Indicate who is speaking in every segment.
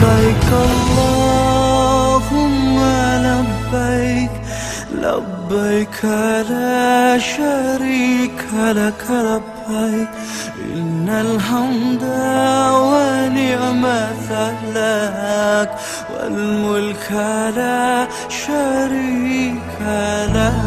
Speaker 1: لبيك اللهم لبيك لبيك لا شريك لك لبيك إن الحمد ونعمة لك والملك لا شريك لك.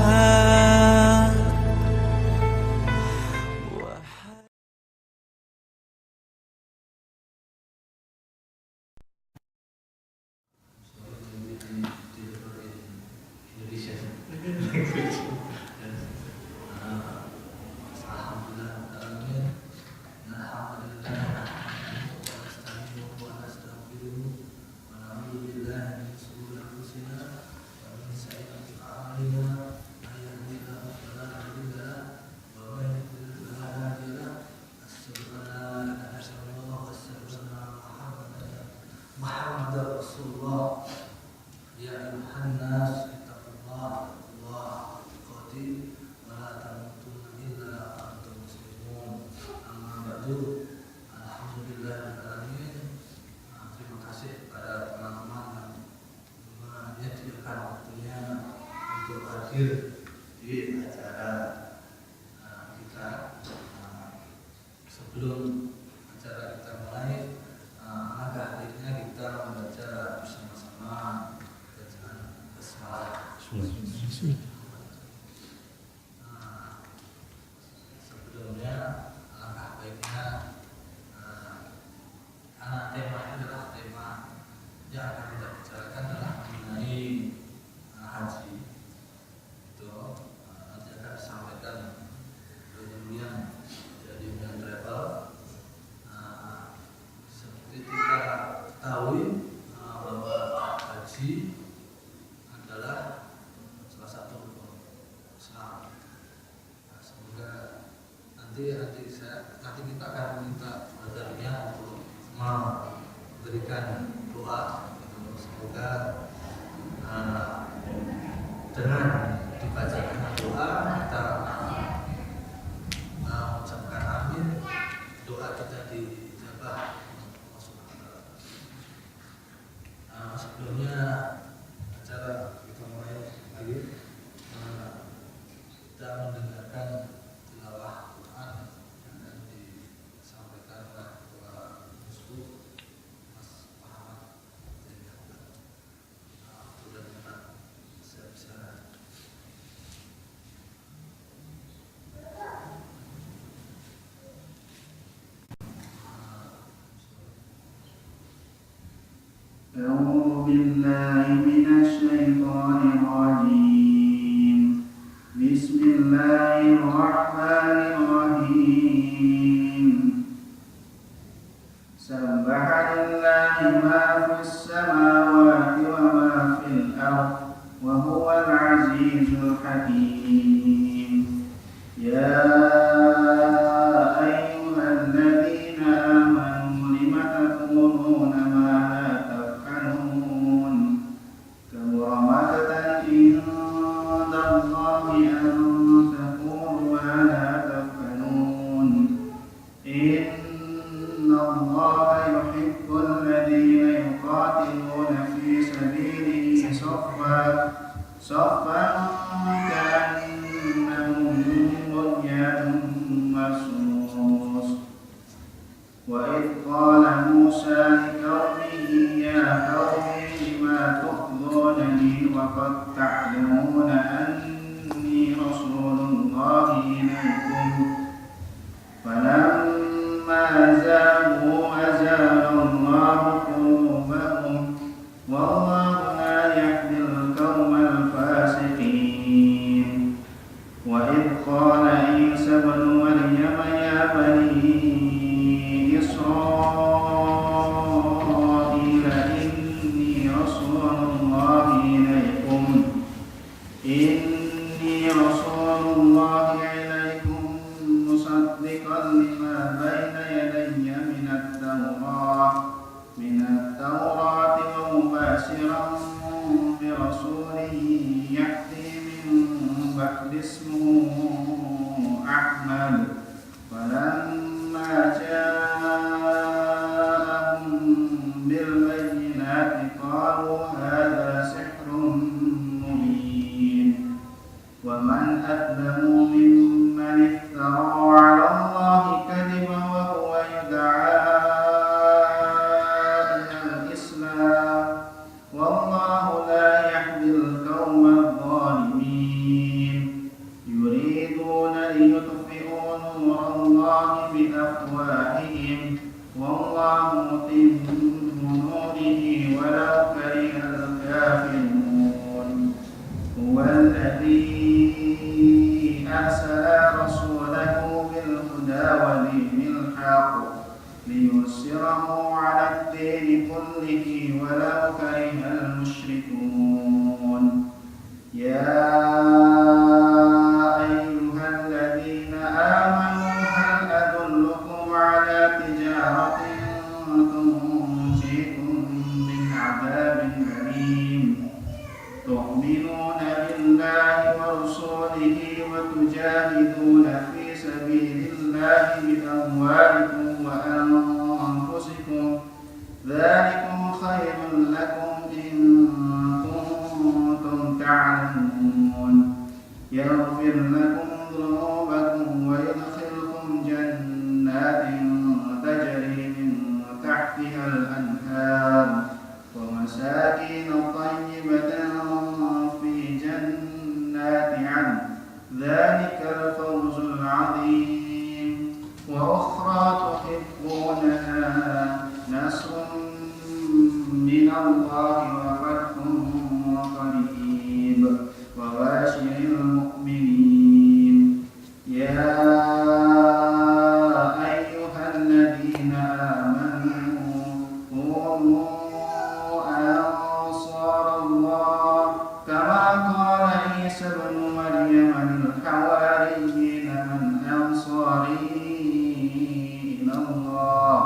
Speaker 2: Di acara kita, sebelum acara kita mulai, alangkah baiknya kita membaca bersama-sama bacaan basmalah. Sebelumnya alangkah baiknya karena temanya adalah tema yang akan kita bicarakan adalah mengenai haji. Nanti akan disampaikan yang jadi dengan travel. Seperti kita ketahui bahwa haji adalah salah satu rukun Islam. Semoga nanti kita akan meminta darinya untuk memberikan doa. Semoga dengan dibacakan doa kita mengucapkan amin, doa kita dijabah. Sebelumnya acara kita mulai lagi, kita mendengarkan tilawah Quran yang akan disampaikan oleh Ketua Musbuk Mas Muhammad. Mudah-mudahan saya bisa.
Speaker 3: أعوذ بالله من الشيطان الرجيم. بسم الله الرحمن الرحيم. سبح لله ما في السماوات وما في الأرض وهو العزيز الحكيم. يا أيها الذين آمنوا لم تقولون ما لا تفعلون كبر مقتا عند الله أن تقولوا ما لا تفعلون إن الله يحب الذين يقاتلون في سبيله صفا كأنهم بنيان مرصوص. وإذ قال موسى لقومه يا قوم لما تؤذونني وقد تعلمون أني رسول الله إليكم فلما زاغوا أزاغ الله قلوبهم والله لا يهدي القوم الفاسقين. وإذ قال عيسى ابن مريم يا بني إسرائيل إني رسول الله إليكم مصدقا لما بين يدي من التوراة ومبشرا برسول يأتي من بعد اسمه أحمد. فلما جاءهم بالبينات قالوا هذا سحر مبين ومن أظلم ممن افترى على الله كذبا وهو يدعى إلى الإسلام والله لا يهدي القوم الظالمين يريدون ليطفئوا نور الله بأفواههم والله متم نوره ولو كره الكافرون هو الذي أرسل رسوله بالهدى ودين الحق ليظهره على الدين كله ولو كره المشركون يا أيها الذين آمنوا هل أدلكم على تجارة تنجيكم من عذاب أليم تؤمنون بالله ورسوله وتجاهدون في سبيل الله بأموالكم وأنفسكم ذلكم خير لكم إن كنتم تعلمون يغفر لكم ذنوبكم ويدخلكم جنات تجري من تحتها الأنهار ومساكن طيبة في جنات عدن ذلك الفوز العظيم وأخرى تحبونها نصر من الله وفتح قريب وبشر المؤمنين يا أيها الذين آمنوا كونوا أنصار الله كما قال عيسى ابن مريم للحواريين من أنصاري إلى الله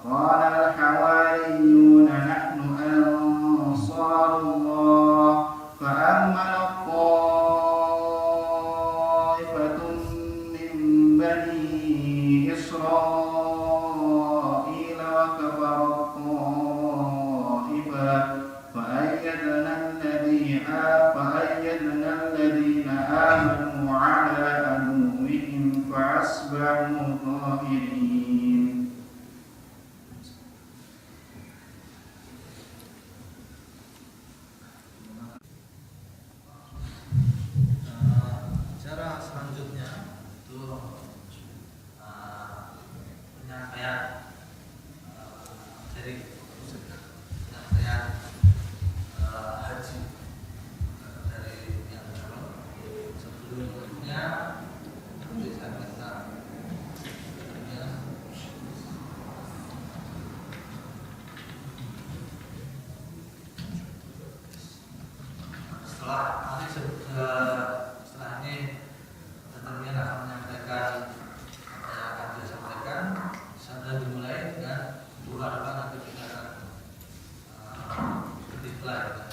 Speaker 3: قال الحواريون نحن أنصار الله فآمن طائفة من بني إسرائيل وكفر الطائفة فأيدنا الذين آمنوا على عدوهم فأصبحوا ظاهرين.
Speaker 2: Cara selanjutnya itu penyampaian dari penyampaian haji dari yang sebelumnya bisa kita setelah nanti setelah ini kemudian akan menyampaikan apa yang akan dia sampaikan sambil dimulai dengan doa nanti kita akan dimulai.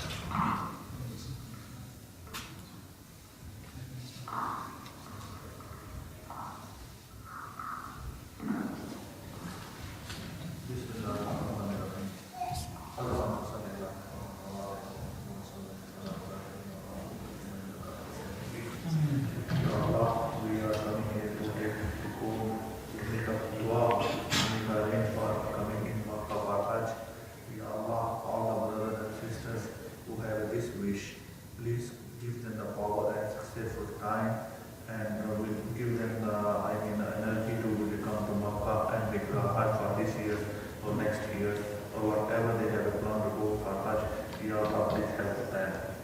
Speaker 4: Please give them the power and successful time, and will give them the energy to come to Makkah and make Hajj for this year or next year or whatever they have a plan to go for Hajj. Ya Allah, please help them.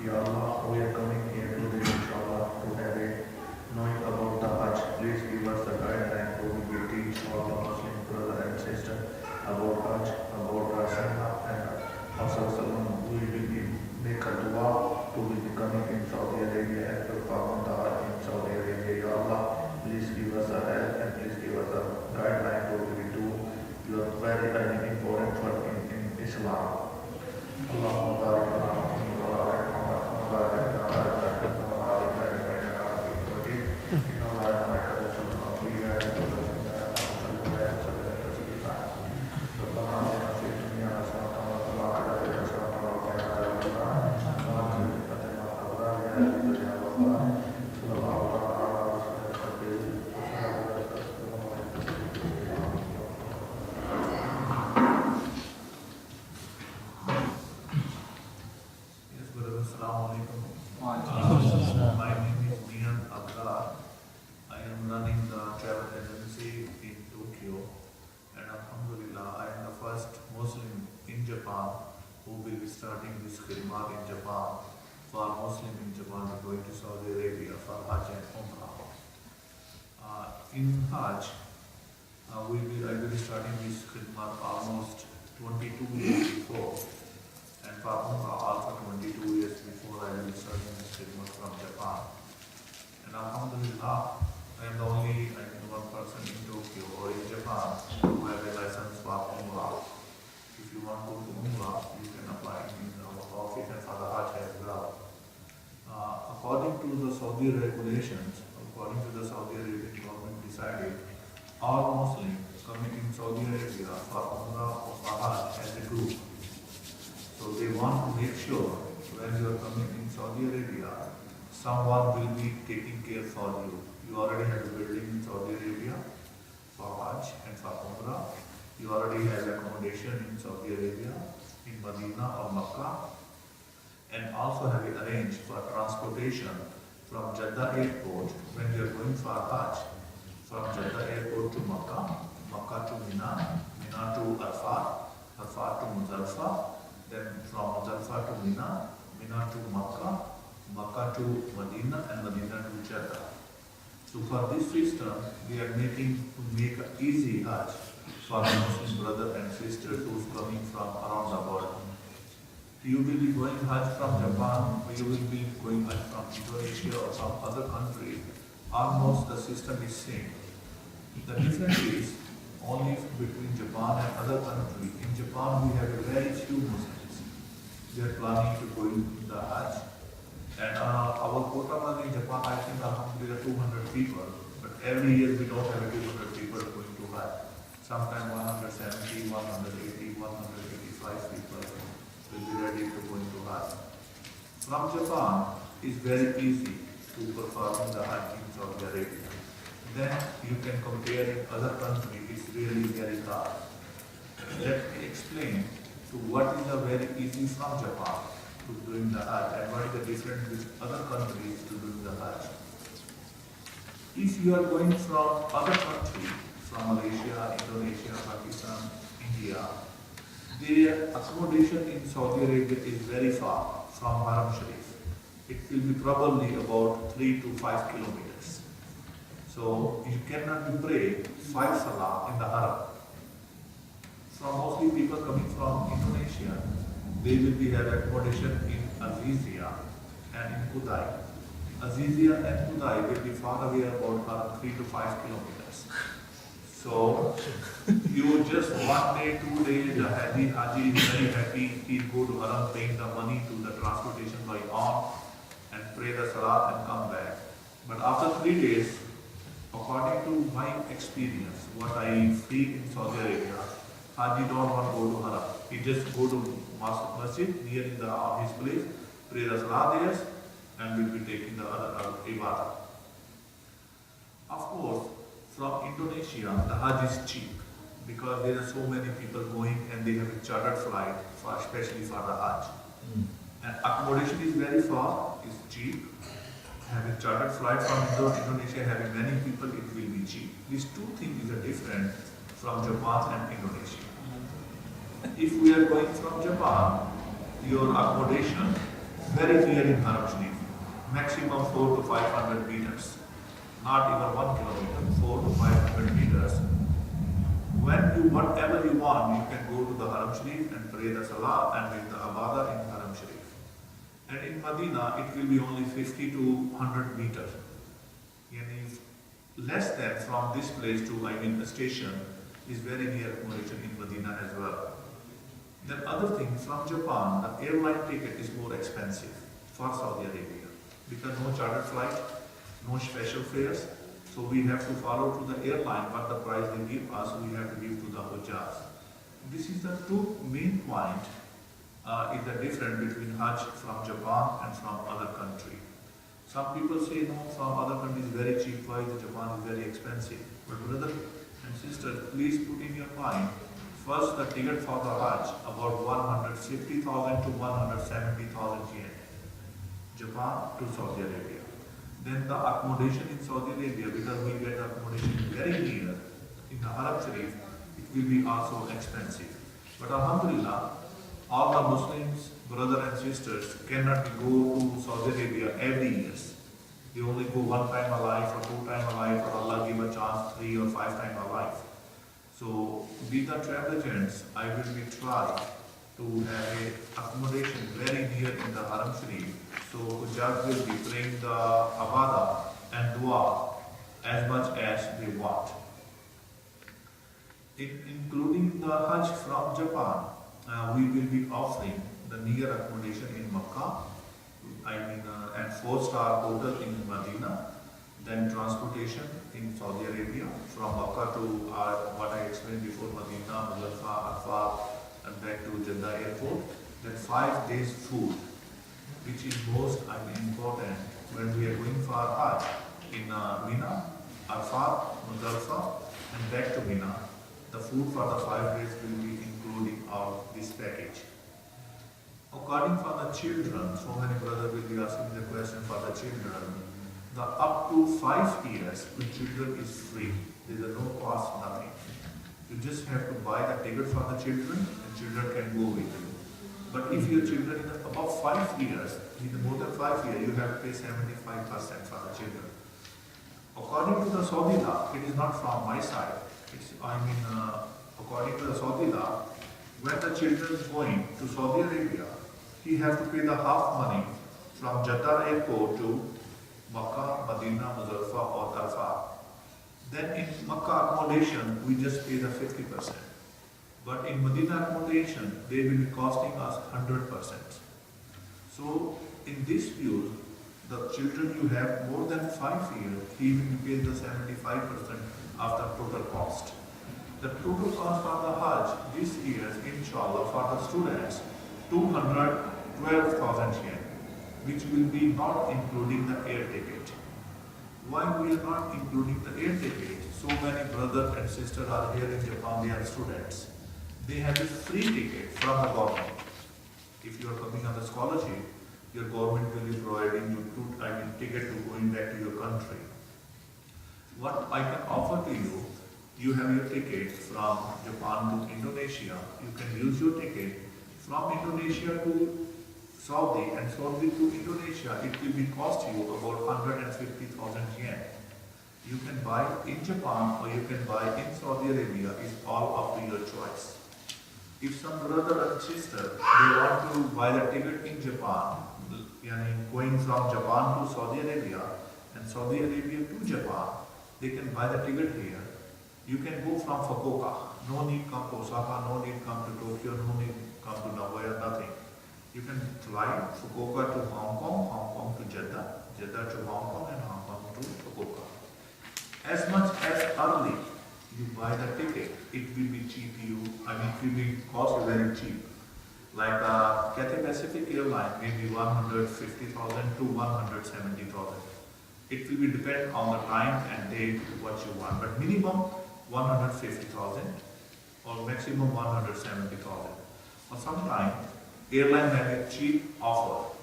Speaker 4: Ya Allah, we are coming here today, inshallah, to have a knowing about the Hajj. Please give us the guideline to teach all the Muslim brother and sister about Hajj, about Sunnah, and Rasulullah. We will make a dua to be coming in Saudi Arabia and perform the Hajj in Saudi Arabia. Ya Allah, please give us a help and please give us a guideline to do your very important work in Islam. Allahumma barik lana wa barik lana wa barik lana wa barik lana wa barik lana wa barik lana wa barik lana Japan who will be starting this khidmat in Japan. For Muslim in Japan, we're going to Saudi Arabia for Hajj and Umrah. In Hajj, I will be starting this khidmat almost 22 years before, and for Umrah also 22 years before I will be starting this khidmat from Japan. And Alhamdulillah, I am the only one person in Tokyo or in Japan who have a license for Umrah. If you want to go to Umrah, you can apply in our office and for the Hajj as well. According to the Saudi regulations, according to the Saudi Arabian government decided, all Muslims coming in Saudi Arabia for Umrah or for Hajj as a group. So they want to make sure when you are coming in Saudi Arabia, someone will be taking care for you. You already have a building in Saudi Arabia for Hajj and for Umrah. You already have accommodation in Saudi Arabia, in Medina or Makkah, and also have arranged for transportation from Jeddah airport when you are going for Hajj, from Jeddah airport to Makkah, Makkah to Mina, Mina to Arafat, Arafat to Muzdalifah, then from Muzdalifah to Mina, Mina to Makkah, Makkah to Medina, and Medina to Jeddah. So for this system, we are making to make an easy Hajj for the Muslim brother and sister who's coming from around the world. You will be going Hajj from Japan, or you will be going Hajj from Indonesia or some other country. Almost the system is same. The difference is only between Japan and other countries. In Japan, we have a very few Muslims. They are planning to go in the Hajj. And our quota in Japan, I think, alhamdulillah, 200 people. But every year we don't have 200 people going to Hajj. Sometimes 170, 180, 185 people will be ready to go into Hajj. From Japan, it's very easy to perform the Hajj in Saudi Arabia. Then you can compare in other countries, it's really very hard. Let me explain to what is a very easy from Japan to doing the Hajj and what is the difference with other countries to doing the Hajj. If you are going from other countries, from Malaysia, Indonesia, Pakistan, India, their accommodation in Saudi Arabia is very far from Haram Sharif. It will be probably about 3 to 5 kilometers. So you cannot be praying 5 salah in the Haram. From mostly people coming from Indonesia, they will be have accommodation in Azizia and in Kudai. Azizia and Kudai will be far away about 3 to 5 kilometers. So you just 1 day, 2 days, the Haji is very happy, he'll go to Haram, paying the money to the transportation by on and pray the Salat and come back. But after 3 days, according to my experience, what I see in Saudi Arabia, Haji don't want to go to Haram. He just go to Masjid near in his place, pray the Salah there, and will be taking the other Ibadah. Of course, from Indonesia, the Hajj is cheap because there are so many people going and they have a chartered flight, especially for the Hajj. And accommodation is very far, is cheap. Having chartered flight from Indonesia, having many people, it will be cheap. These two things are different from Japan and Indonesia. If we are going from Japan, your accommodation very near in Haram Sharif, maximum 4 to 500 meters. Not even 1 kilometer, 4 to 500 meters. When you, whatever you want, you can go to the Haram Sharif and pray the Salah and make the Ibadah in Haram Sharif. And in Medina, it will be only 50 to 100 meters. Less than from this place to, the station is very near accommodation in Medina as well. Then other thing, from Japan, the airline ticket is more expensive for Saudi Arabia because no chartered flight, no special fares, so we have to follow to the airline what the price they give us, we have to give to the Hujjaj. This is the two main point is the difference between Hajj from Japan and from other country. Some people say no, from other countries very cheap, why the Japan is very expensive. But brother and sister, please put in your mind, first the ticket for the Hajj about 150,000 to 170,000 yen. Japan to Saudi Arabia. Then the accommodation in Saudi Arabia, because we get accommodation very near in the Haram Sharif, it will be also expensive. But Alhamdulillah, all the Muslims, brothers and sisters, cannot go to Saudi Arabia every year. They only go one time a life or two times a life, or Allah give a chance 3 or 5 times a life. So with the travel agents, I will be trying to have a accommodation very near in the Haram Sharif. So Hujjaj will be praying the Abada and Dua as much as they want. Including the Hajj from Japan, we will be offering the near accommodation in Makkah, and 4-star hotel in Medina, then transportation in Saudi Arabia from Makkah to what I explained before, Medina, Muzdalifah, Arafat, and back to Jeddah airport. Then 5 days food, which is most important when we are going for Hajj in Mina, Arafat, Muzdalifah, and back to Mina. The food for the 5 days will be including this package. According for the children, so many brothers will be asking the question for the children. The up to 5 years with children is free. There is no cost, nothing. You just have to buy the ticket for the children, and children can go with you. But if your children is above 5 years, with more than 5 years, you have to pay 75% for the children. According to the Saudi law, it is not from my side. According to the Saudi law, when the children is going to Saudi Arabia, he has to pay the half money from Jeddah airport to Makkah, Medina, Muzdalifah or Arafat. Then in Makkah accommodation, we just pay the 50%. But in Medina accommodation, they will be costing us 100%. So in this view, the children you have more than 5 years, he will pay the 75% of the total cost. The total cost for the Hajj this year, inshallah, for the students, 212,000 yen, which will be not including the air ticket. Why we are not including the air ticket? So many brothers and sisters are here in Japan, they are students. They have a free ticket from the government. If you are coming on the scholarship, your government will be providing you ticket to going back to your country. What I can offer to you, you have your ticket from Japan to Indonesia. You can use your ticket from Indonesia to Saudi and Saudi to Indonesia. It will be cost you about 150,000 yen. You can buy in Japan or you can buy in Saudi Arabia. It's all up to your choice. If some brother and sister, they want to buy the ticket in Japan, going from Japan to Saudi Arabia and Saudi Arabia to Japan, they can buy the ticket here. You can go from Fukuoka. No need come to Osaka, no need come to Tokyo, no need come to Nagoya, nothing. You can fly Fukuoka to Hong Kong, Hong Kong to Jeddah, Jeddah to Hong Kong, and Hong Kong to Fukuoka. As much as early you buy the ticket, it will be cheap. It will be cost very cheap. Like Cathay Pacific Airline, maybe 150,000 to 170,000. It will be depend on the time and date what you want, but minimum 150,000 or maximum 170,000. Or sometimes airline have a cheap offer.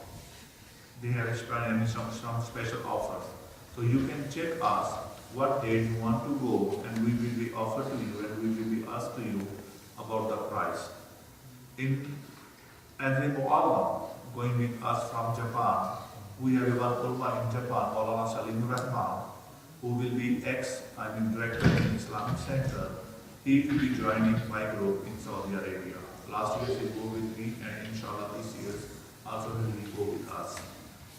Speaker 4: They have some special offers. So you can check us what date you want to go, and we will be offered to you, and we will be asked to you about the price. As a Mu'allam going with us from Japan, we have one ulama in Japan, Maulana Salim Rahman, who will be director in Islamic Center. He will be joining my group in Saudi Arabia. Last year he go with me, and inshallah this year also he will go with us.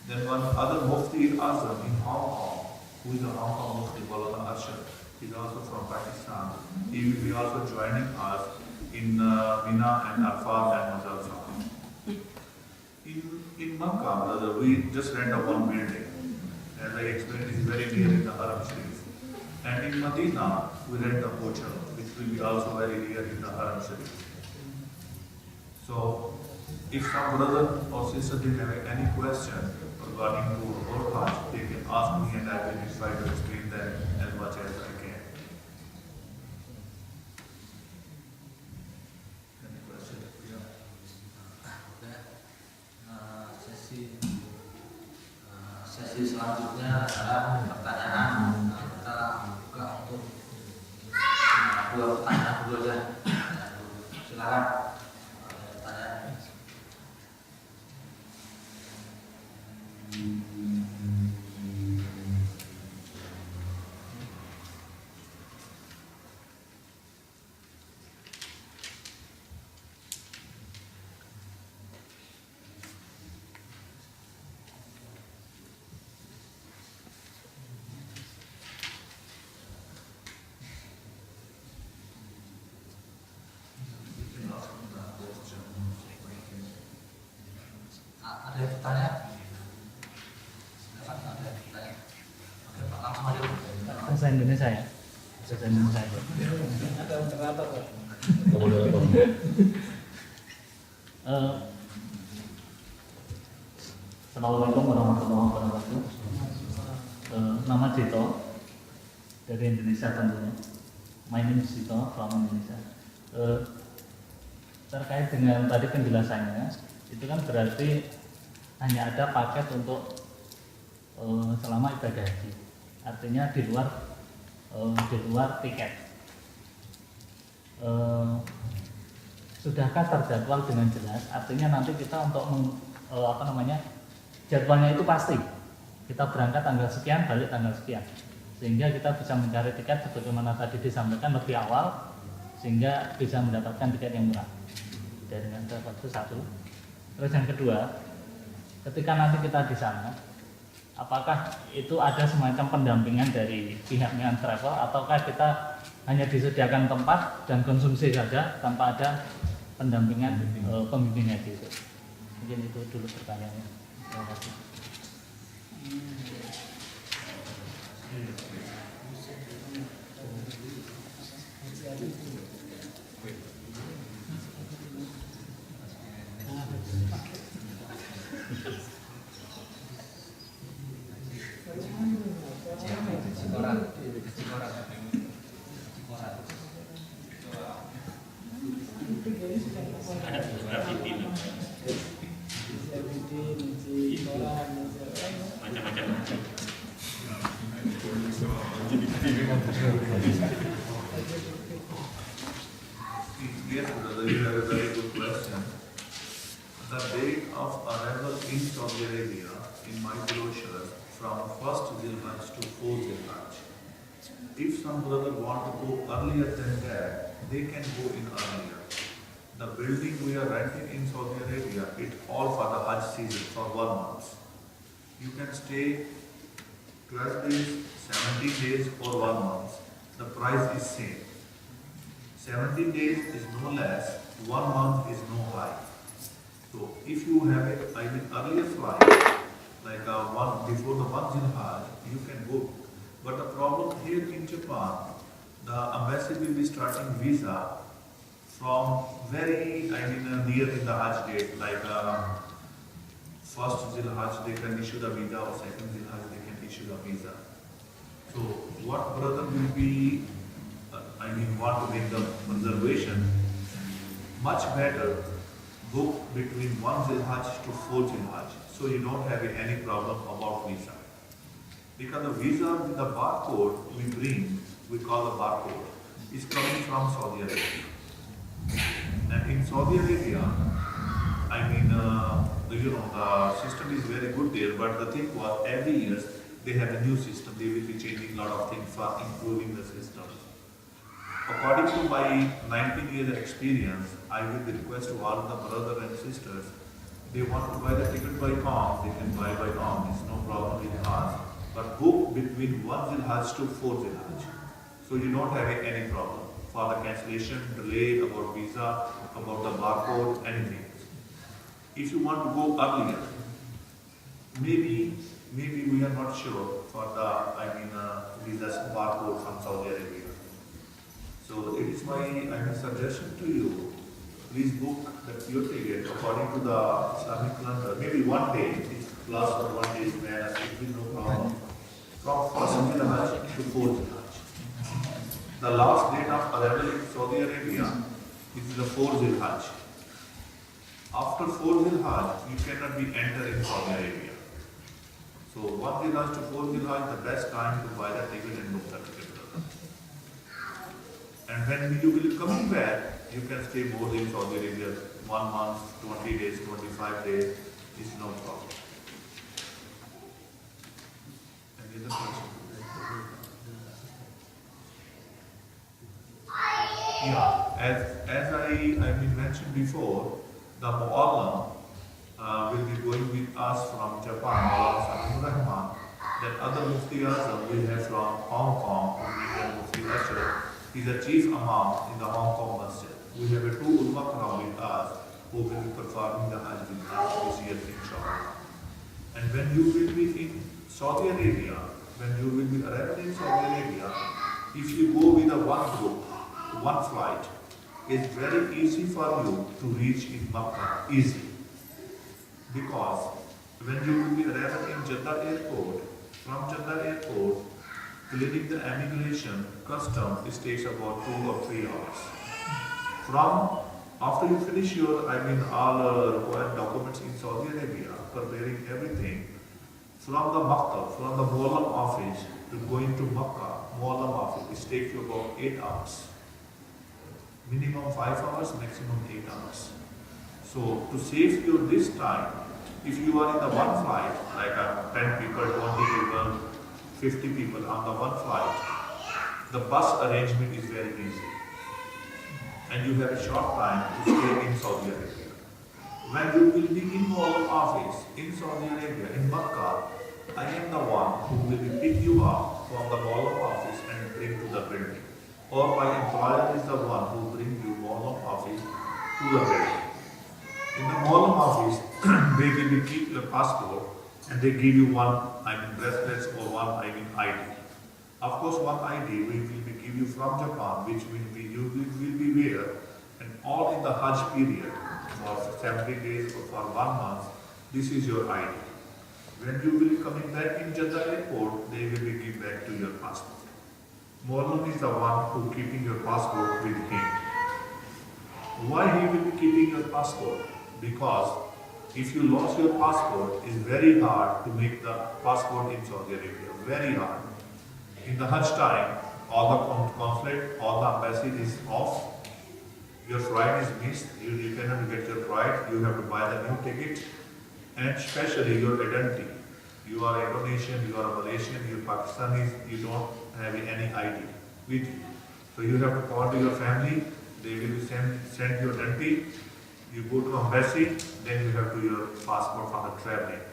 Speaker 4: Then one other Mufti Azam in Hong Kong, who is a Hong Kong Mufti, Maulana Arshad, he is also from Pakistan. He will be also joining us in Mina and Arafat and Muzdalifah. In Makkah, brother, we just rent a one building. As I explained, it is very near in the Haram Sharif. And in Medina, we rent a hotel, which will be also very near in the Haram Sharif. So, if some brother or sister did have any question regarding to our Hajj, they can ask me and I will try to explain them as much as I can. Any question?
Speaker 2: Sesi selanjutnya adalah pertanyaan. Kita buka untuk 2 pertanyaan dulu aja. Silakan. Pertanyaan. Ada yang bertanya? Silakan, ada yang bertanya. Oke, Pak, langsung aja.
Speaker 5: Bahasa Indonesia ya? Bahasa Indonesia ya?
Speaker 6: Ada moderator kok.
Speaker 5: Assalamualaikum warahmatullahi wabarakatuh. Nama Dito dari Indonesia tentunya. My name is Dito from Indonesia. Terkait dengan tadi penjelasannya, itu kan berarti hanya ada paket untuk selama ibadah haji. Artinya di luar tiket. Sudahkah terjadwal dengan jelas? Artinya nanti kita untuk jadwalnya itu pasti. Kita berangkat tanggal sekian, balik tanggal sekian. Sehingga kita bisa mencari tiket sebagaimana tadi disampaikan lebih awal, sehingga bisa mendapatkan tiket yang murah. Dari travel itu satu. Terus yang kedua, ketika nanti kita di sana, apakah itu ada semacam pendampingan dari pihaknya travel, ataukah kita hanya disediakan tempat dan konsumsi saja tanpa ada pendampingan pembimbing haji itu? Mungkin itu dulu pertanyaannya. Terima kasih.
Speaker 4: Yes, brother, you have a very good question. The date of arrival in Saudi Arabia in my brochure from 1st Zilhaj to 4th Zilhaj. If some brother want to go earlier than that, they can go in earlier. The building we are renting in Saudi Arabia, it's all for the Hajj season for 1 month. You can stay 12 days, 17 days or 1 month. The price is same. 17 days is no less, 1 month is no high. So if you have earlier flight, like before the 1 Zilhaj, you can book. But the problem here in Japan, the embassy will be starting visa from very, near in the Hajj date, like first Zilhaj they can issue the visa or second Zilhaj they can issue the visa. So what brother will be, want to make the reservation, much better book between 1 Zilhaj to 4 Zilhaj, so you don't have any problem about visa. Because the visa with the barcode we bring, we call the barcode, is coming from Saudi Arabia. And in Saudi Arabia, the system is very good there, but the thing was every year they have a new system, they will be changing a lot of things for improving the system. According to my 19 years of experience, I will request to all the brothers and sisters, they want to buy the ticket by arm, they can buy by arm, it's no problem with us. But book between 1 Zilhaj to 4 Zilhaj, so you don't have any problem for the cancellation, delay, about visa, about the barcode, anything. If you want to go earlier, maybe we are not sure for the visa barcode from Saudi Arabia. So it is my suggestion to you, please book your ticket according to the Islamic calendar. Maybe 1 day, it's plus or 1 day is man, it will no problem. From 1st Zilhaj to 4th Zilhaj. The last date of arrival in Saudi Arabia is the 4th Zilhaj. After 4th Zilhaj, you cannot be entered in Saudi Arabia. So 1 Zilhaj to 4th Zilhaj is the best time to buy the ticket and book the ticket. And when you will come back, you can stay more in Saudi Arabia, 1 month, 20 days, 25 days, is no problem. Yeah, as I mentioned before, the Mu'allam will be going with us from Japan, Maulana Salim Rahman. Then other Mufti Azam we have from Hong Kong, Mufti Ashar. He's a chief imam in the Hong Kong Masjid. We have a two ulama with us who will be performing the Hajj with us this year, inshallah. And when you will be in Saudi Arabia, when you will be arriving in Saudi Arabia, if you go with a one group, one flight, it's very easy for you to reach in Makkah, easy. Because when you will be arriving in Jeddah airport, from Jeddah airport, clearing the immigration, custom, it takes about 2 or 3 hours. From, after you finish your, all required documents in Saudi Arabia, preparing everything, from the Makkah, from the Mu'allam office to going to Makkah, Mu'allam office, it takes you about 8 hours. Minimum 5 hours, maximum 8 hours. So to save you this time, if you are in the one flight, like 10 people, 20 people, 50 people on the one flight, the bus arrangement is very easy. And you have a short time to stay in Saudi Arabia. When you will be in Mu'allam office in Saudi Arabia, in Makkah, I am the one who will be pick you up from the Mu'allam office and bring to the building. Or my employer is the one who bring you Mu'allam office to the building. In the Mu'allam office, they will keep your passport and they give you one, bracelets or one, ID. Of course, one ID we will be give you from Japan, which you will be wear, and all in the Hajj period for 70 days or for 1 month. This is your ID. When you will be coming back in Jeddah airport, they will be give back to your passport. Mu'allam is the one who keeping your passport with him. Why he will be keeping your passport? Because if you lost your passport, it's very hard to make the passport in Saudi Arabia. Very hard. In the Hajj time, all the consulate, all the embassy is off. Your flight is missed. You cannot get your flight. You have to buy the new ticket. And especially your identity. You are Indonesian, you are Malaysian, you are Pakistani, you don't have any ID with you. So you have to call to your family. They will send your identity. You go to embassy, then you have to your passport for the traveling.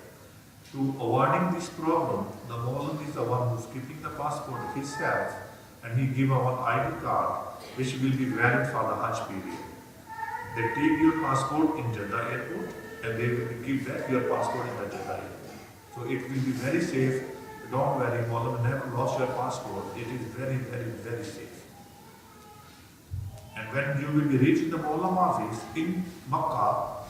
Speaker 4: To avoiding this problem, the Mu'allam is the one who's keeping the passport himself, and he give one ID card which will be valid for the Hajj period. They take your passport in Jeddah airport and they will give back your passport in the Jeddah airport. So it will be very safe. Don't worry, Mu'allam never lost your passport. It is very, very, very safe. And when you will be reaching the Mu'allam office in Makkah,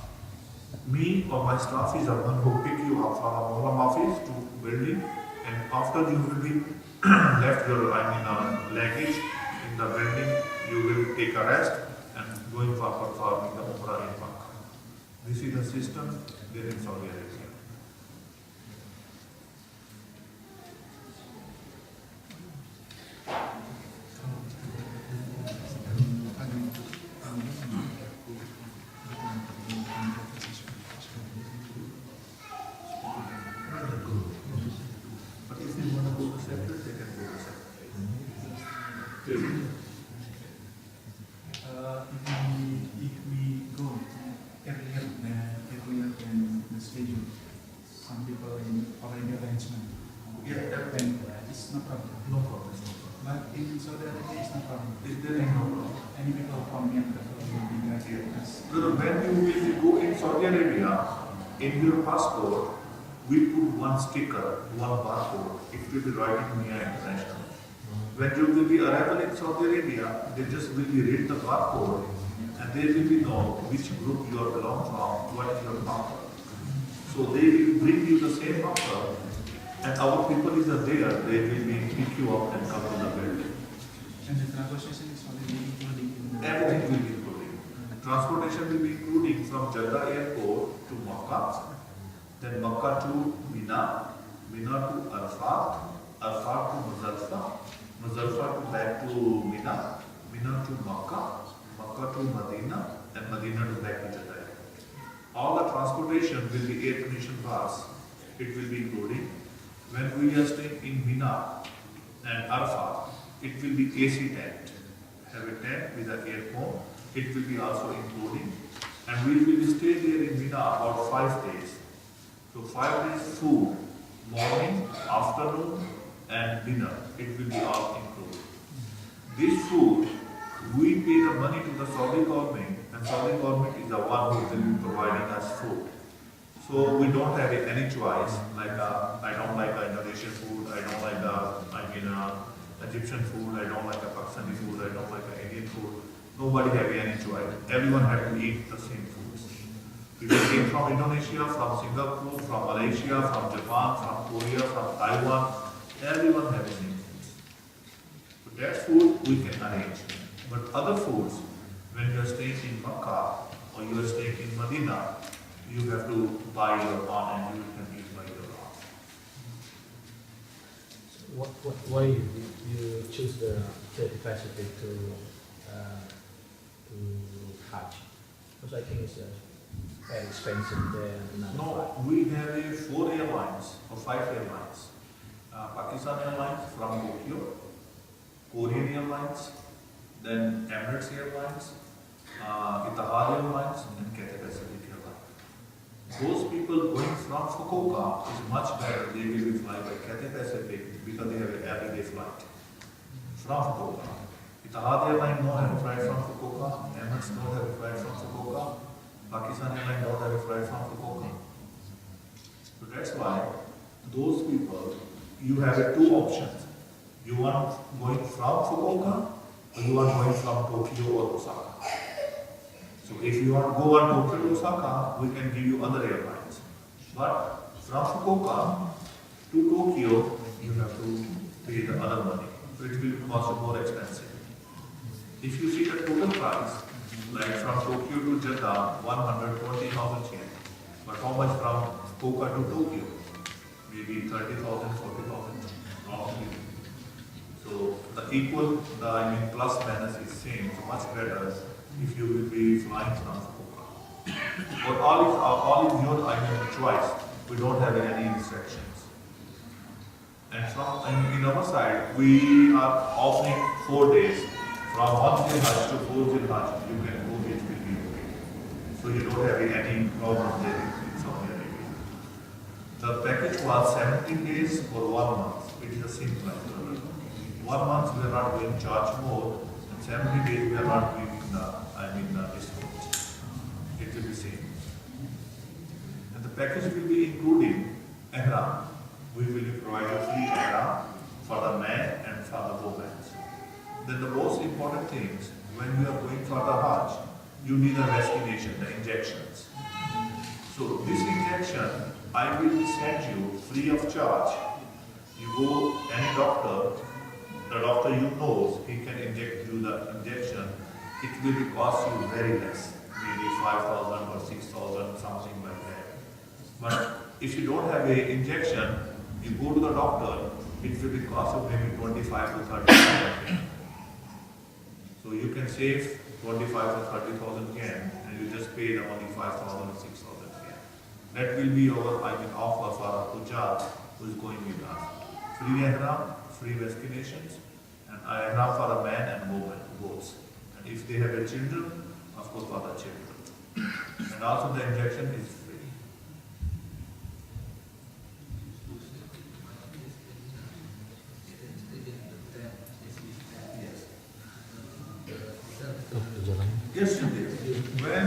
Speaker 4: me or my staff is the one who pick you up from the Mu'allam office to building, and after you will be left your luggage in the building, you will take a rest and going for performing the Umrah in Makkah. This is the system there in Saudi Arabia. But if they want to go to separate, they can go to separate.
Speaker 7: If we go earlier than the schedule, some people in already arrangement, then it's no problem.
Speaker 4: No problem.
Speaker 7: But in Saudi Arabia, it's no problem.
Speaker 4: Is there any problem?
Speaker 7: Any people from Myanmar will be graduate.
Speaker 4: When you will go in Saudi Arabia, in your passport, we put one sticker, one barcode. It will be writing Mia International. When you will be arrival in Saudi Arabia, they just will be read the barcode and they will be know which group you are belong from, what is your number. So they will bring you the same number and our people is there, they will be pick you up and come to the building.
Speaker 7: And the transportation is already including in the...
Speaker 4: Everything will be including. Transportation will be including from Jeddah airport to Makkah, then Makkah to Mina, Mina to Arafat, Arafat to Muzdalifah, Muzdalifah to back to Mina, Mina to Makkah, Makkah to Medina, and Medina to back to Jeddah. All the transportation will be air conditioned bus. It will be including. When we are staying in Mina and Arafat, it will be AC tent. Have a tent with an aircon. It will be also including. And we will stay there in Mina about 5 days. So 5 days food, morning, afternoon and dinner. It will be all included. This food, we pay the money to the Saudi government, and Saudi government is the one who will be providing us food. So we don't have any choice. Like I don't like Indonesian food. I don't like Egyptian food. I don't like Pakistani food. I don't like Indian food. Nobody have any choice. Everyone have to eat the same foods. People came from Indonesia, from Singapore, from Malaysia, from Japan, from Korea, from Taiwan. Everyone have the same foods. So that food we can arrange. But other foods, when you are staying in Makkah or you are staying in Medina, you have to buy your own and you can eat by your own.
Speaker 6: Why you choose the Pacific to Hajj? Because I think it's very expensive there.
Speaker 4: No, we have 4 airlines or 5 airlines. Pakistan Airlines from Tokyo, Korean Airlines, then Emirates Airlines, Etihad Airlines, and Cathay Pacific Airlines. Those people going from Fukuoka is much better. They will be flying by Cathay Pacific because they have an everyday flight from Fukuoka. Etihad Airlines don't have a flight from Fukuoka. Emirates don't have a flight from Fukuoka. Pakistan Airlines don't have a flight from Fukuoka. So that's why those people, you have 2 options. You want going from Fukuoka or you want going from Tokyo or Osaka. So if you want to go on Tokyo or Osaka, we can give you other airlines. But from Fukuoka to Tokyo, you have to pay the other money. So it will cost you more expensive. If you see the total price, like from Tokyo to Jeddah, 120,000 yen. But how much from Fukuoka to Tokyo? Maybe 30,000, 40,000 roughly. So the equal, plus minus is same, so much better if you will be flying from Fukuoka. But all is your choice. We don't have any restrictions. And in our side, we are offering 4 days. From 1 Dhul-Hajj to 4 Dhul-Hajj, you can go, it will be okay. So you don't have any problem there in Saudi Arabia. The package was 17 days for 1 month. It is the same price. 1 month we are not going to charge more, and 70 days we are not giving the discount. It will be same. And the package will be including ihram. We will provide a free ihram for the man and for the woman. Then the most important things, when you are going for the Hajj, you need a vaccination, the injections. So this injection, I will send you free of charge. You go any doctor, the doctor you knows, he can inject you the injection. It will cost you very less, maybe 5,000 or 6,000, something like that. But if you don't have a injection, you go to the doctor, it will cost you maybe 25 to 30,000. So you can save 25 or 30,000 yen and you just pay the only 5,000 or 6,000 yen. That will be our offer for our Hujjat who is going with us. Free ihram, free vaccinations, and ihram for a man and woman, both. And if they have a children, of course for the children. And also the injection is free. Yes, you did. When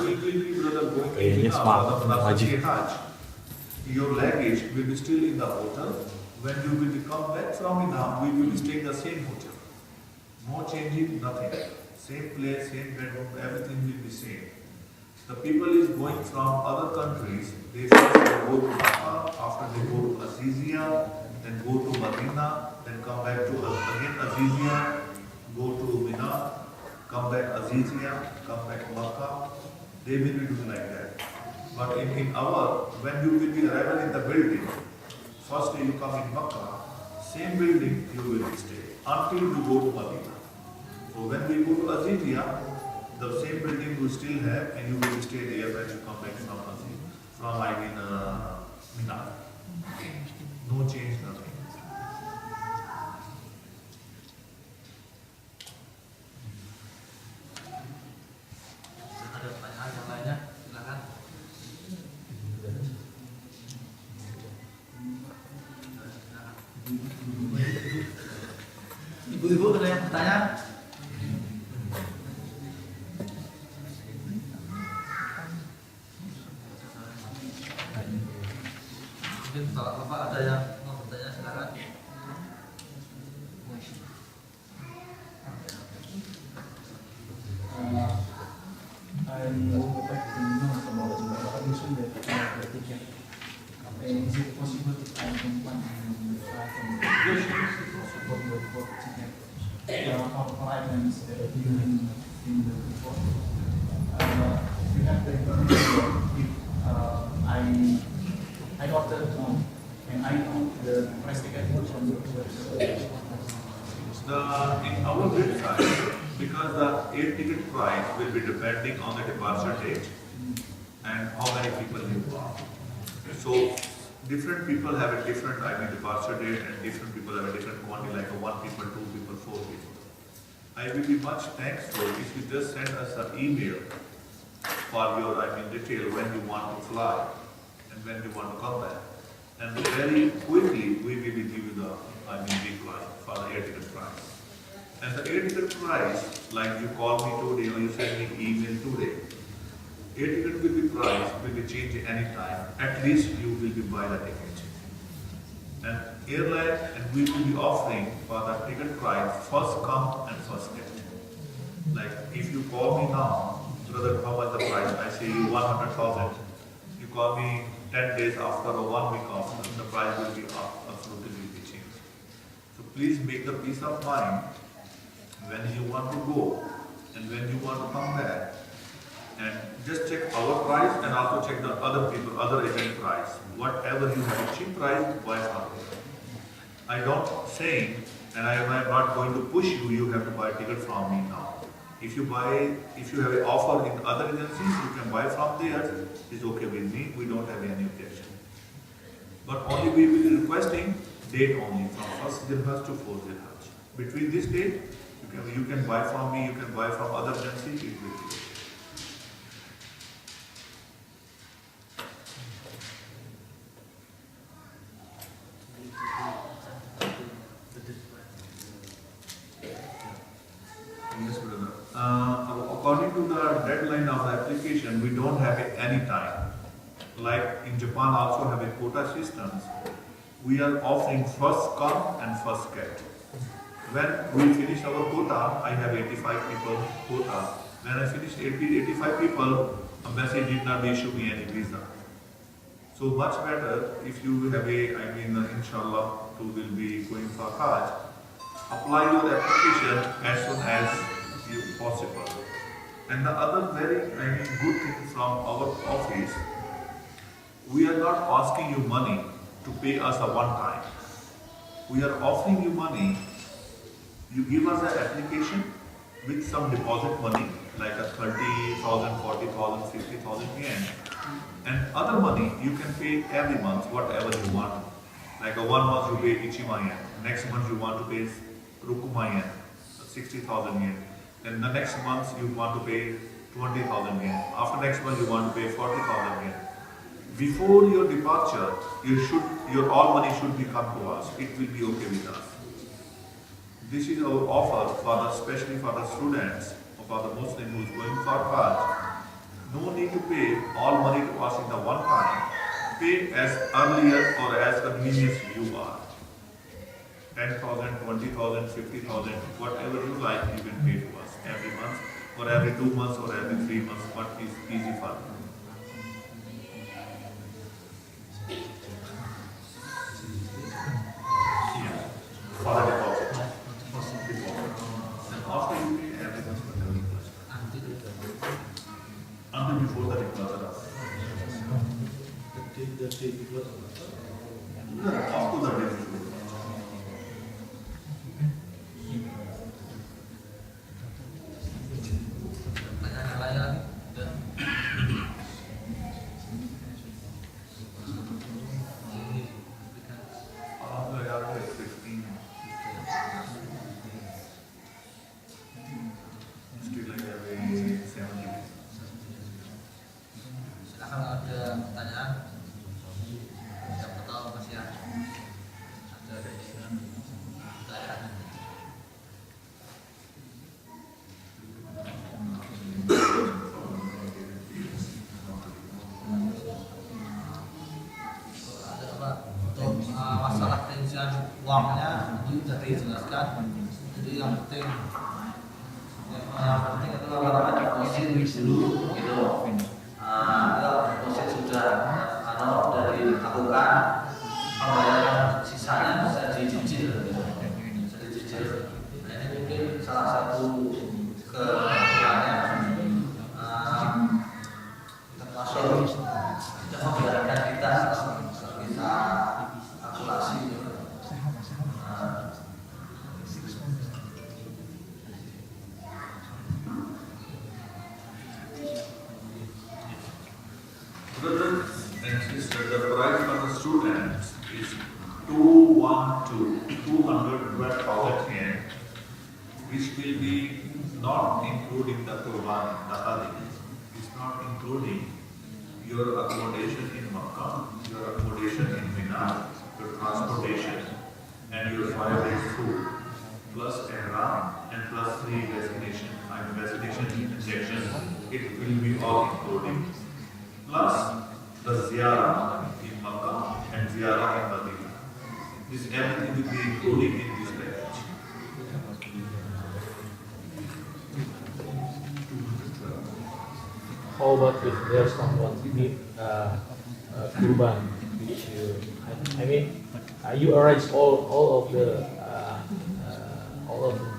Speaker 4: we will be brother going to Hajj, your luggage will be still in the hotel. When you will come back from Mina, we will be staying in the same hotel. No changing, nothing. Same place, same bedroom, everything will be same. The people is going from other countries, they first go to Makkah, after they go to Azizia, then go to Medina, then come back to again Azizia, go to Mina, come back Azizia, come back Makkah. They will be doing like that. But in our, when you will be arriving in the building, first day you come in Makkah, same building you will stay until you go to Medina. So when we go to Azizia, the same building you still have and you will stay there when you come back from Mina. No change, nothing.
Speaker 2: Ada pertanyaan yang lainnya? Silakan. Ibu-ibu ada yang bertanya? Mungkin kalau Bapak ada yang mau bertanya, silakan.
Speaker 7: I would like to know about the condition that you have the ticket. Is it possible if I don't want to support the ticket? For items that are given in the report. We have the information if I ordered one and I know the price ticket from the website.
Speaker 4: In our website, because the air ticket price will be depending on the departure date and how many people you are. So different people have a different departure date, and different people have a different quantity, like 1 people, 2 people, 4 people. I will be much thankful if you just send us an email for your detail when you want to fly and when you want to come back. And very quickly we will give you the big price for the air ticket price. And the air ticket price, like you call me today or you send me email today, air ticket will be priced, will be changed any time. At least you will be buy the ticket. And airline, and we will be offering for the ticket price first come and first get. Like if you call me now, brother, how much the price? I say you 100,000. You call me 10 days after or 1 week after, the price will be absolutely will be changed. So please make the peace of mind when you want to go and when you want to come back, and just check our price and also check the other people, other agent price. Whatever you have a cheap price, buy from it. I don't say, and I am not going to push you, you have to buy a ticket from me now. If you have an offer in other agencies, you can buy from there. It's okay with me. We don't have any objection. But only we will be requesting date only from 1st Dhul-Hajj to 4th Dhul-Hajj. Between this date, you can buy from me, you can buy from other agencies, it will be okay. Yes, brother. According to the deadline of the application, we don't have any time. Like in Japan also have a quota systems. We are offering first come and first get. When we finish our quota, I have 85 people quota. When I finish 85 people, embassy did not issue me any visa. So much better if you have inshallah, you will be going for Hajj. Apply your application as soon as possible. And the other very good thing from our office, we are not asking you money to pay us a one time. We are offering you money. You give us an application with some deposit money, like a 30,000, 40,000, 50,000 yen. And other money you can pay every month, whatever you want. Like a 1 month you pay Ichima yen. Next month you want to pay Rukuma yen, 60,000 yen. Then the next month you want to pay 20,000 yen. After next month you want to pay 40,000 yen. Before your departure, your all money should be come to us. It will be okay with us. This is our offer especially for the students or for the Muslim who is going for Hajj. No need to pay all money to us in the one time. Pay as earlier or as convenient you are. 10,000, 20,000, 50,000, whatever you like, you can pay to us every month or every 2 months or every 3 months. What is easy for you? Yeah, for the deposit. And after you pay every month, whatever you like. Until before the deposit. No, after the day before.
Speaker 2: Pertanyaan lain lagi? Udah. akan ada pertanyaan. Siapa tahu masih ada pertanyaan. Ada apa? Untuk masalah perincian uangnya ini sudah dijelaskan. Jadi yang penting adalah pada deposit dulu gitu. Deposit sudah dari dilakukan, pembayaran sisanya bisa dicicil. Nah, ini mungkin salah satu kekurangannya, termasuk tidak membiarkan kita kalkulasi.
Speaker 4: Brothers and sisters, the price for the student is 212,000 yen, which will be not including the Qurban, the Hadi. It's not including your accommodation in Makkah, your accommodation in Mina, your transportation, and your 5 days food, plus ihram and plus 3 vaccination injection. It will be all including. Plus the ziyarah in Makkah and ziyarah in Medina. This everything will be included in this package.
Speaker 6: How about if there's someone need kurban, which you arrange all of the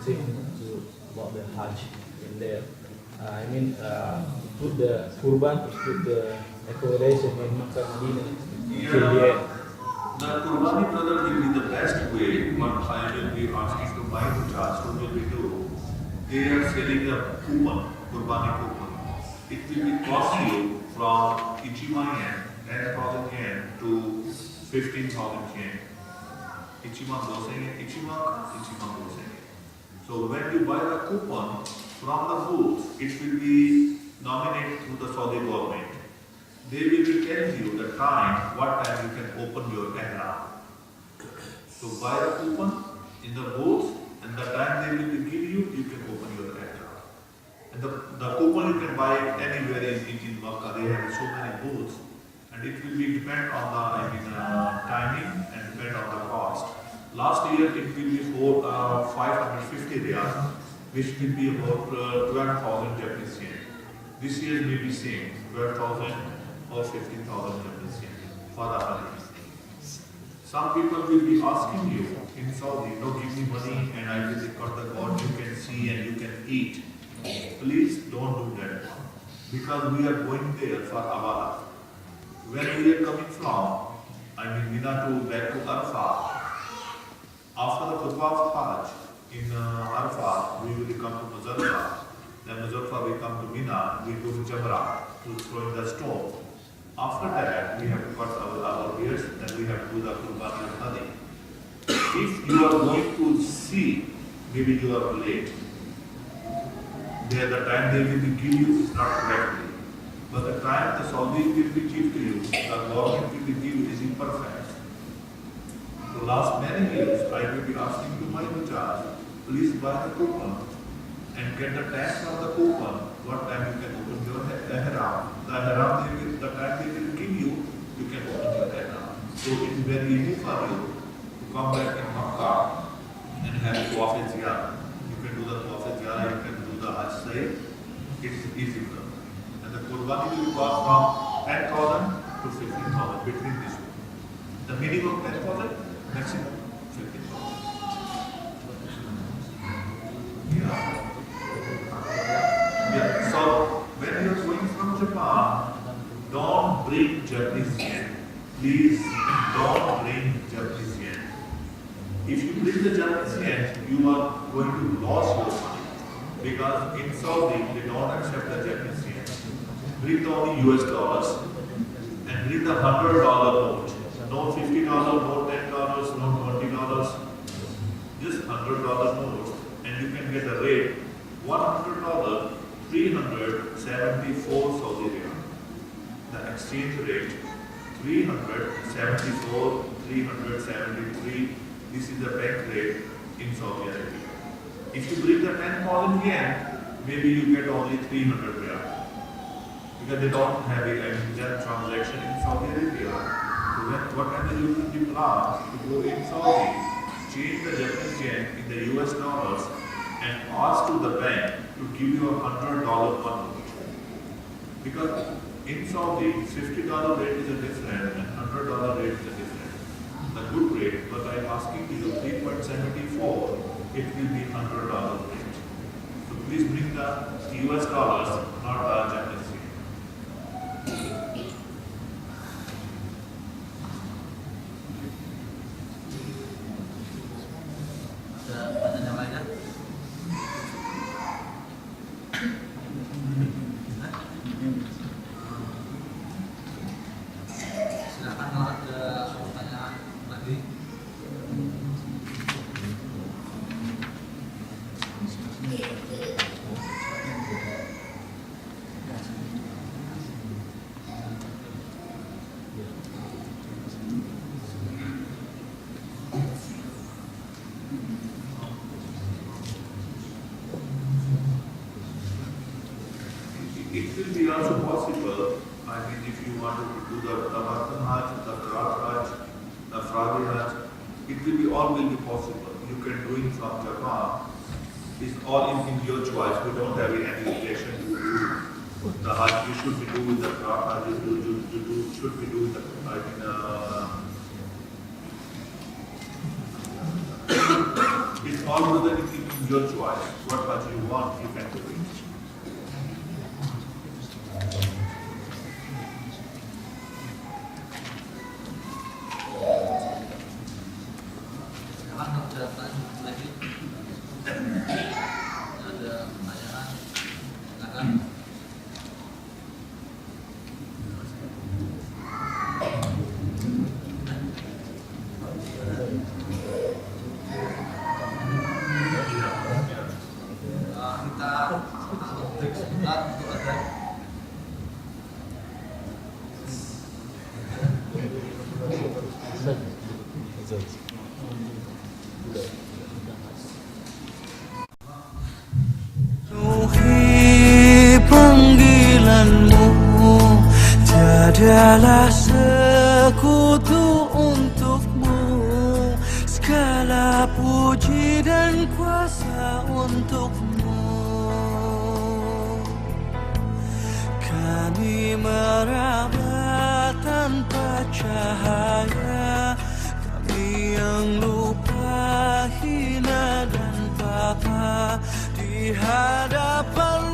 Speaker 6: things about the Hajj in there. Put the kurban, put the accommodation in Makkah, Medina till the end.
Speaker 4: The Qurbani brother will be the best way. What I will be asking to my charge, what will we do? They are selling a coupon, Qurbani coupon. It will be cost you from Ichima yen, 10,000 yen to 15,000 yen. Ichima Gosenge, Ichima Gosenge. So when you buy the coupon from the booth, it will be nominated through the Saudi government. They will tell you the time, what time you can open your ihram. So buy the coupon in the booth, and the time they will give you, you can open your ihram. And the coupon you can buy anywhere in Makkah. They have so many booths, and it will be depend on the timing and depend on the cost. Last year it will be 550 riyal, which will be about 12,000 Japanese yen. This year may be same, 12,000 or 15,000 Japanese yen for the Hajj. Some people will be asking you in Saudi, no, give me money and I will record the God you can see and you can eat. Please don't do that one. Because we are going there for Awala. When we are coming from, Mina to back to Arafah. After the khutbah of Hajj in Arafah, we will come to Muzdalifah. Then Muzdalifah we come to Mina, we go to Jamrah to throw in the stone. After that, we have to cut our beards, then we have to do the Qurban and Hadi. If you are going to see, maybe you are late. There the time they will give you is not correctly. But the time the Saudi will be give to you, the government will be give you is imperfect. The last many years, I will be asking to my charge, please buy the coupon and get the tax from the coupon. What time you can open your ihram? The ihram, the time they will give you, you can open your ihram. So it is very easy for you to come back in Makkah and have Tawaf Ziyarah. You can do the Tawaf Ziyarah, you can do the Hajj Sa'i. It's easy for you. And the Qurbani will cost from 10,000 to 15,000 between these two. The minimum 10,000, maximum 15,000. Yeah. So when you are going from Japan, don't bring Japanese yen. Please don't bring Japanese yen. If you bring the Japanese yen, you are going to lose your money. Because in Saudi, they don't accept the Japanese yen. Bring the only US dollars and bring the $100 note. No $50, no $10, no $20. Just $100 note. And you can get the rate $100, 374 Saudi riyal. The exchange rate 374, 373. This is the bank rate in Saudi Arabia. If you bring the 10,000 yen, maybe you get only 300 riyal. Because they don't have a transaction in Saudi Arabia. So then whatever you plan to go in Saudi, change the Japanese yen in the US dollars and ask to the bank to give you $100 money. Because in Saudi, $50 rate is a different and $100 rate is a different. The good rate, but I'm asking you 3.74, it will be $100 rate. So please bring the US dollars, not the Japanese yen.
Speaker 2: Ada pertanyaan lainnya? Silakan kalau ada pertanyaan lagi.
Speaker 4: It will be also possible, I mean, if you want to do the Tamattan Hajj, the Qiraat Hajj, the Fradi Hajj, it will be all will be possible. You can do it from Japan. It's all in your choice. We don't have any obligation to do the Hajj. You should be doing the Qiraat Hajj. You should be doing the, I mean, it's all within in your choice. What Hajj you want, you can do it.
Speaker 2: Silakan kalau ada pertanyaan lagi. Ada pertanyaan, silakan. Kita break sebentar untuk ada
Speaker 1: Penuhi panggilanmu, tiadalah sekutu untukmu. Segala puji dan kuasa untukmu. Kami meraba tanpa cahaya, kami yang lupa hina dan papa di hadapan